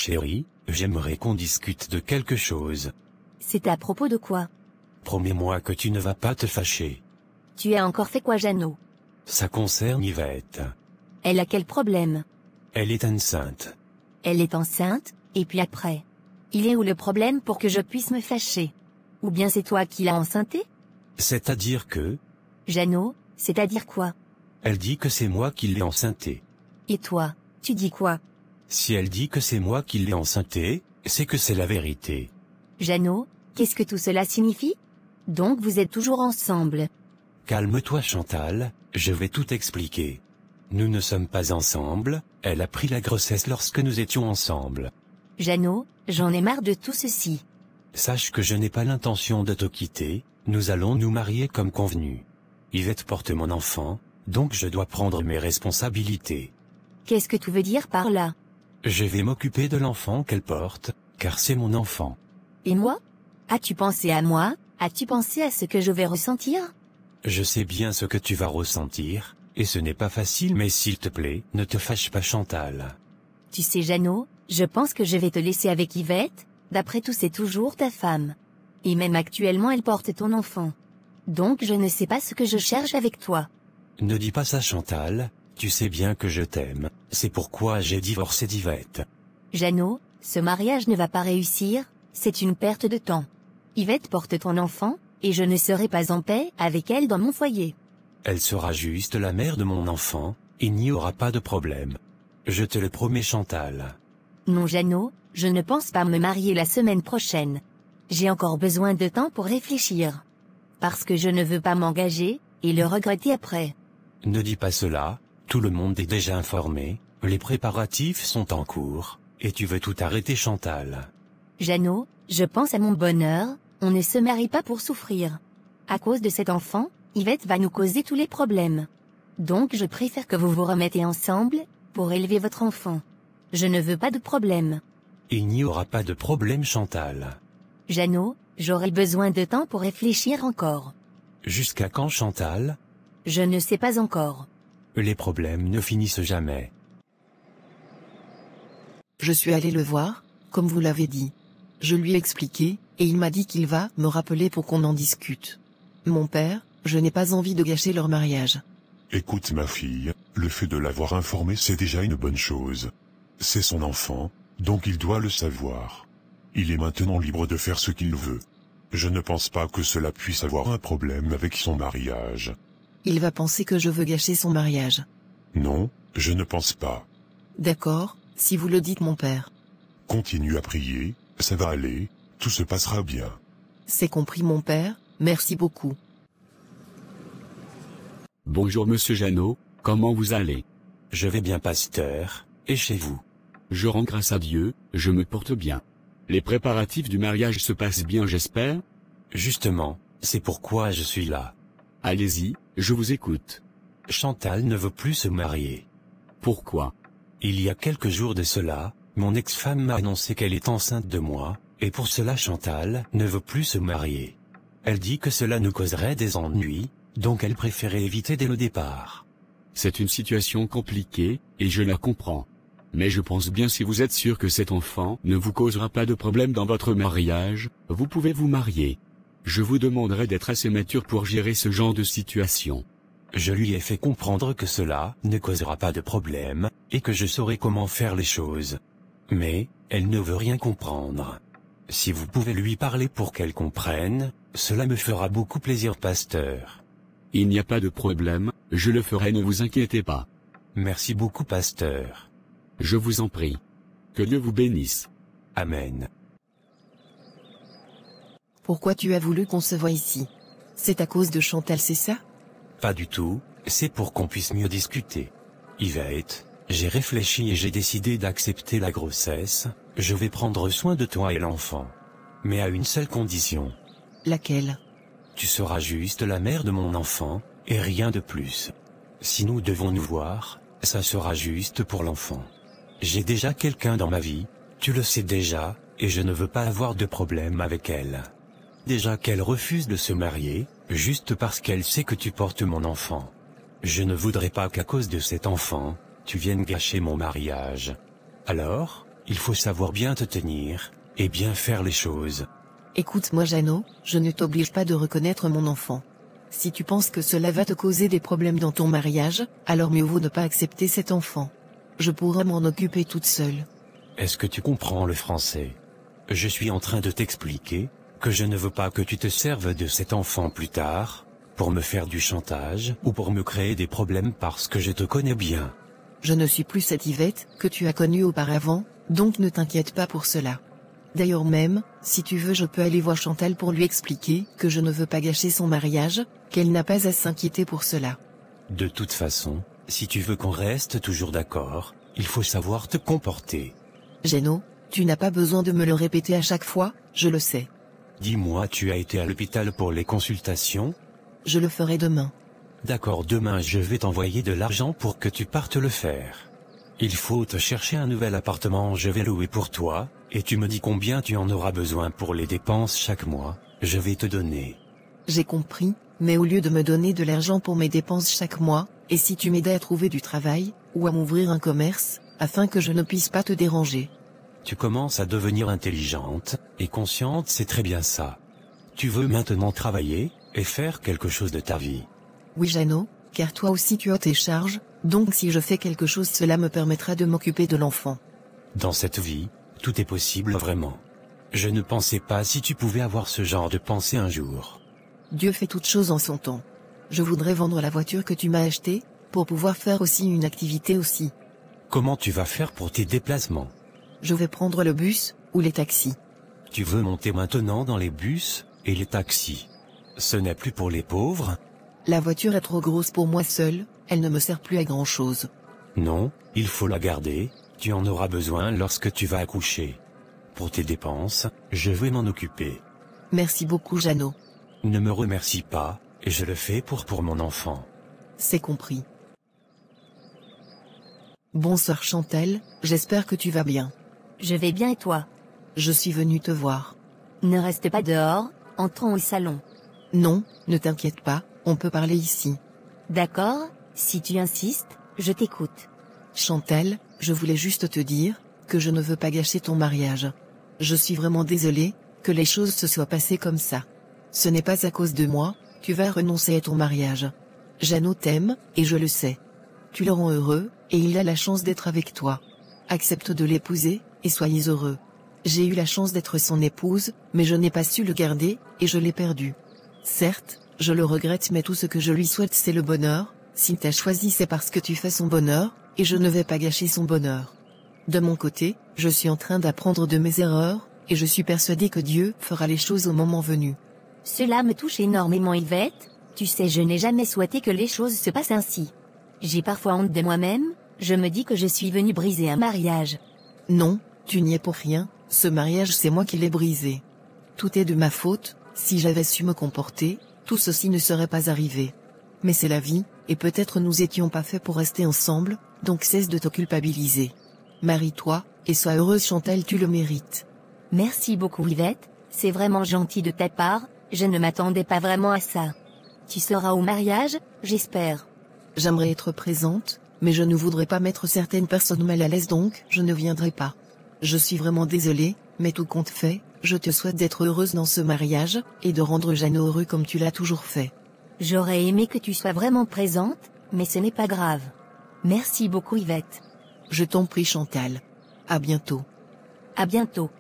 Chérie, j'aimerais qu'on discute de quelque chose. C'est à propos de quoi? Promets-moi que tu ne vas pas te fâcher. Tu as encore fait quoi, Jeannot? Ça concerne Yvette. Elle a quel problème? Elle est enceinte. Elle est enceinte, et puis après? Il est où le problème pour que je puisse me fâcher? Ou bien c'est toi qui l'as enceintée? C'est-à-dire que... Jeannot, c'est-à-dire quoi? Elle dit que c'est moi qui l'ai enceintée. Et toi, tu dis quoi? Si elle dit que c'est moi qui l'ai enceintée, c'est que c'est la vérité. Jeannot, qu'est-ce que tout cela signifie? Donc vous êtes toujours ensemble? Calme-toi Chantal, je vais tout expliquer. Nous ne sommes pas ensemble, elle a pris la grossesse lorsque nous étions ensemble. Jeannot, j'en ai marre de tout ceci. Sache que je n'ai pas l'intention de te quitter, nous allons nous marier comme convenu. Yvette porte mon enfant, donc je dois prendre mes responsabilités. Qu'est-ce que tu veux dire par là? Je vais m'occuper de l'enfant qu'elle porte, car c'est mon enfant. Et moi? As-tu pensé à moi? As-tu pensé à ce que je vais ressentir? Je sais bien ce que tu vas ressentir, et ce n'est pas facile, mais s'il te plaît, ne te fâche pas Chantal. Tu sais Jeannot, je pense que je vais te laisser avec Yvette, d'après tout c'est toujours ta femme. Et même actuellement elle porte ton enfant. Donc je ne sais pas ce que je cherche avec toi. Ne dis pas ça Chantal, tu sais bien que je t'aime, c'est pourquoi j'ai divorcé d'Yvette. Jeannot, ce mariage ne va pas réussir, c'est une perte de temps. Yvette porte ton enfant, et je ne serai pas en paix avec elle dans mon foyer. Elle sera juste la mère de mon enfant, il n'y aura pas de problème. Je te le promets Chantal. Non Jeannot, je ne pense pas me marier la semaine prochaine. J'ai encore besoin de temps pour réfléchir. Parce que je ne veux pas m'engager, et le regretter après. Ne dis pas cela, tout le monde est déjà informé, les préparatifs sont en cours, et tu veux tout arrêter Chantal. Jeannot, je pense à mon bonheur, on ne se marie pas pour souffrir. À cause de cet enfant, Yvette va nous causer tous les problèmes. Donc je préfère que vous vous remettez ensemble, pour élever votre enfant. Je ne veux pas de problème. Il n'y aura pas de problème Chantal. Jeannot, j'aurai besoin de temps pour réfléchir encore. Jusqu'à quand Chantal? Je ne sais pas encore. Les problèmes ne finissent jamais. Je suis allé le voir, comme vous l'avez dit. Je lui ai expliqué, et il m'a dit qu'il va me rappeler pour qu'on en discute. Mon père, je n'ai pas envie de gâcher leur mariage. Écoute ma fille, le fait de l'avoir informé c'est déjà une bonne chose. C'est son enfant, donc il doit le savoir. Il est maintenant libre de faire ce qu'il veut. Je ne pense pas que cela puisse avoir un problème avec son mariage. Il va penser que je veux gâcher son mariage. Non, je ne pense pas. D'accord, si vous le dites mon père. Continue à prier, ça va aller, tout se passera bien. C'est compris mon père, merci beaucoup. Bonjour monsieur Jeannot, comment vous allez? Je vais bien pasteur, et chez vous? Je rends grâce à Dieu, je me porte bien. Les préparatifs du mariage se passent bien j'espère? Justement, c'est pourquoi je suis là. Allez-y, je vous écoute. Chantal ne veut plus se marier. Pourquoi? Il y a quelques jours de cela, mon ex-femme m'a annoncé qu'elle est enceinte de moi, et pour cela Chantal ne veut plus se marier. Elle dit que cela nous causerait des ennuis, donc elle préférait éviter dès le départ. C'est une situation compliquée, et je la comprends. Mais je pense bien si vous êtes sûr que cet enfant ne vous causera pas de problème dans votre mariage, vous pouvez vous marier. Je vous demanderai d'être assez mature pour gérer ce genre de situation. Je lui ai fait comprendre que cela ne causera pas de problème, et que je saurai comment faire les choses. Mais, elle ne veut rien comprendre. Si vous pouvez lui parler pour qu'elle comprenne, cela me fera beaucoup plaisir pasteur. Il n'y a pas de problème, je le ferai ne vous inquiétez pas. Merci beaucoup pasteur. Je vous en prie. Que Dieu vous bénisse. Amen. Pourquoi tu as voulu qu'on se voie ici? C'est à cause de Chantal, c'est ça? Pas du tout, c'est pour qu'on puisse mieux discuter. Yvette, j'ai réfléchi et j'ai décidé d'accepter la grossesse, je vais prendre soin de toi et l'enfant. Mais à une seule condition. Laquelle? Tu seras juste la mère de mon enfant, et rien de plus. Si nous devons nous voir, ça sera juste pour l'enfant. J'ai déjà quelqu'un dans ma vie, tu le sais déjà, et je ne veux pas avoir de problème avec elle. Déjà qu'elle refuse de se marier, juste parce qu'elle sait que tu portes mon enfant. Je ne voudrais pas qu'à cause de cet enfant, tu viennes gâcher mon mariage. Alors, Il faut savoir bien te tenir, et bien faire les choses. Écoute-moi Jeannot, je ne t'oblige pas de reconnaître mon enfant. Si tu penses que cela va te causer des problèmes dans ton mariage, alors mieux vaut ne pas accepter cet enfant. Je pourrais m'en occuper toute seule. Est-ce que tu comprends le français? Je suis en train de t'expliquer que je ne veux pas que tu te serves de cet enfant plus tard, pour me faire du chantage ou pour me créer des problèmes parce que je te connais bien. Je ne suis plus cette Yvette que tu as connue auparavant, donc ne t'inquiète pas pour cela. D'ailleurs même, si tu veux je peux aller voir Chantal pour lui expliquer que je ne veux pas gâcher son mariage, qu'elle n'a pas à s'inquiéter pour cela. De toute façon, si tu veux qu'on reste toujours d'accord, il faut savoir te comporter. Jeannot, tu n'as pas besoin de me le répéter à chaque fois, je le sais. Dis-moi, tu as été à l'hôpital pour les consultations? Je le ferai demain. D'accord, demain je vais t'envoyer de l'argent pour que tu partes le faire. Il faut te chercher un nouvel appartement, je vais louer pour toi, et tu me dis combien tu en auras besoin pour les dépenses chaque mois, je vais te donner. J'ai compris, mais au lieu de me donner de l'argent pour mes dépenses chaque mois, et si tu m'aidais à trouver du travail, ou à m'ouvrir un commerce, afin que je ne puisse pas te déranger. Tu commences à devenir intelligente, et consciente, c'est très bien ça. Tu veux maintenant travailler, et faire quelque chose de ta vie. Oui Jeannot, car toi aussi tu as tes charges, donc si je fais quelque chose cela me permettra de m'occuper de l'enfant. Dans cette vie, tout est possible vraiment. Je ne pensais pas si tu pouvais avoir ce genre de pensée un jour. Dieu fait toutes choses en son temps. Je voudrais vendre la voiture que tu m'as achetée, pour pouvoir faire aussi une activité aussi. Comment tu vas faire pour tes déplacements? Je vais prendre le bus, ou les taxis. Tu veux monter maintenant dans les bus, et les taxis. Ce n'est plus pour les pauvres? La voiture est trop grosse pour moi seule, elle ne me sert plus à grand chose. Non, il faut la garder, tu en auras besoin lorsque tu vas accoucher. Pour tes dépenses, je vais m'en occuper. Merci beaucoup Jeannot. Ne me remercie pas, et je le fais pour mon enfant. C'est compris. Bonsoir Chantal, j'espère que tu vas bien. Je vais bien et toi? Je suis venue te voir. Ne reste pas dehors, entrons au salon. Non, ne t'inquiète pas, on peut parler ici. D'accord, si tu insistes, je t'écoute. Chantal, je voulais juste te dire que je ne veux pas gâcher ton mariage. Je suis vraiment désolée que les choses se soient passées comme ça. Ce n'est pas à cause de moi, tu vas renoncer à ton mariage. Jeannot t'aime, et je le sais. Tu le rends heureux, et il a la chance d'être avec toi. Accepte de l'épouser, et soyez heureux. J'ai eu la chance d'être son épouse, mais je n'ai pas su le garder, et je l'ai perdu. Certes, je le regrette mais tout ce que je lui souhaite c'est le bonheur, s'il t'a choisi c'est parce que tu fais son bonheur, et je ne vais pas gâcher son bonheur. De mon côté, je suis en train d'apprendre de mes erreurs, et je suis persuadée que Dieu fera les choses au moment venu. Cela me touche énormément Yvette, tu sais je n'ai jamais souhaité que les choses se passent ainsi. J'ai parfois honte de moi-même, je me dis que je suis venue briser un mariage. Non, tu n'y es pour rien, ce mariage c'est moi qui l'ai brisé. Tout est de ma faute, si j'avais su me comporter, tout ceci ne serait pas arrivé. Mais c'est la vie, et peut-être nous étions pas faits pour rester ensemble, donc cesse de te culpabiliser. Marie-toi, et sois heureuse Chantal, tu le mérites. Merci beaucoup Yvette, c'est vraiment gentil de ta part, je ne m'attendais pas vraiment à ça. Tu seras au mariage, j'espère. J'aimerais être présente, mais je ne voudrais pas mettre certaines personnes mal à l'aise donc je ne viendrai pas. Je suis vraiment désolée, mais tout compte fait, je te souhaite d'être heureuse dans ce mariage, et de rendre Jeannot heureux comme tu l'as toujours fait. J'aurais aimé que tu sois vraiment présente, mais ce n'est pas grave. Merci beaucoup Yvette. Je t'en prie Chantal. À bientôt. À bientôt.